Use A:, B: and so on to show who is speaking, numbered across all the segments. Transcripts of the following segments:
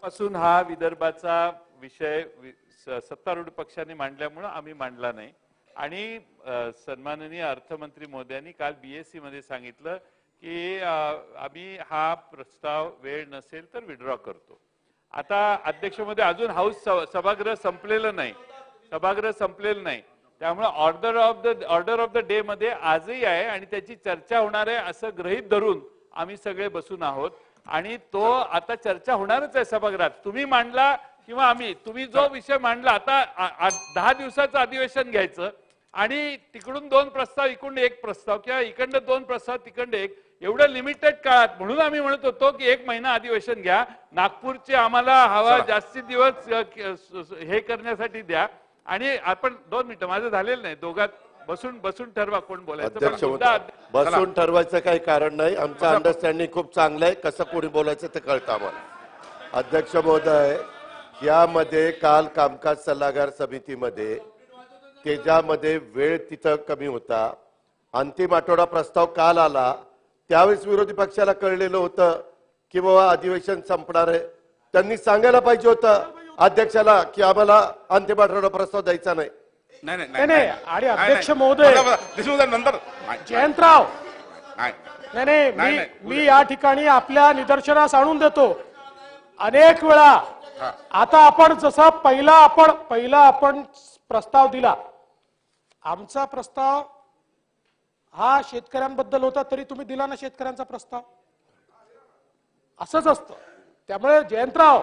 A: पासून हा विदर्भाचा विषय सत्तारूढ पक्षाने मांडल्यामुळे आम्ही मांडला नाही आणि सन्माननीय अर्थमंत्री महोदयांनी काल बीएससी मध्ये सांगितलं की आम्ही हा प्रस्ताव वेळ नसेल तर विड्रॉ करतो. आता अध्यक्ष महोदय अजून हाऊस सभागृह संपलेलं नाही त्यामुळे ऑर्डर ऑफ द डे मध्ये आजही आहे आणि त्याची चर्चा होणार आहे असं गृहीत धरून आम्ही सगळे बसून आहोत आणि तो आता चर्चा होणारच आहे सभागृहात. तुम्ही मांडला किंवा आम्ही तुम्ही जो विषय मांडला आता 10 दिवसाचं अधिवेशन घ्यायचं आणि तिकडून 2 प्रस्ताव इकडून 1 प्रस्ताव किंवा इकडनं 2 प्रस्ताव तिकडनं 1 एवढं लिमिटेड काळात म्हणून आम्ही म्हणत होतो की 1 महिना अधिवेशन घ्या. नागपूरचे आम्हाला हवा जास्ती दिवस हे करण्यासाठी द्या आणि आपण 2 मिनिटं माझं झालेलं नाही दोघात बसून ठरवा कोण बोलायचं.
B: बसून ठरवायचं काही कारण नाही. आमचं अंडरस्टँडिंग खूप चांगलं आहे. कसं कोणी बोलायचं ते कळतं आम्हाला. अध्यक्ष महोदय यामध्ये काल कामकाज सल्लागार समितीमध्ये त्याच्यामध्ये वेळ तिथं कमी होता. अंतिम आठवडा प्रस्ताव काल आला त्यावेळेस विरोधी पक्षाला कळलेलं होतं की बाबा अधिवेशन संपणार आहे. त्यांनी सांगायला पाहिजे होतं अध्यक्षाला की आम्हाला अंतिम आठवडा प्रस्ताव द्यायचा नाही.
C: नाही आणि अध्यक्ष महोदय
D: नंतर
C: जयंतराव नाही मी या ठिकाणी आपल्या निदर्शनास आणून देतो अनेक वेळा. आता आपण जसा पहिला आपण प्रस्ताव दिला आमचा प्रस्ताव हा शेतकऱ्यांबद्दल होता तरी तुम्ही दिला ना शेतकऱ्यांचा प्रस्ताव. असंच असतं. त्यामुळे जयंतराव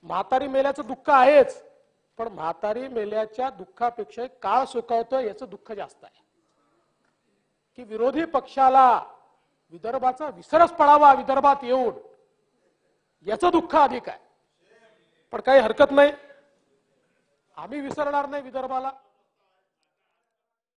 C: म्हातारी मेल्याचं दुःख आहेच पण म्हातारी मेल्याच्या दुःखापेक्षा काळ सुकावतं याचं दुःख जास्त आहे की विरोधी पक्षाला विदर्भाचा विसरच पडावा विदर्भात येऊन याचं दुःख अधिक आहे. पण काही हरकत नाही आम्ही विसरणार नाही विदर्भाला.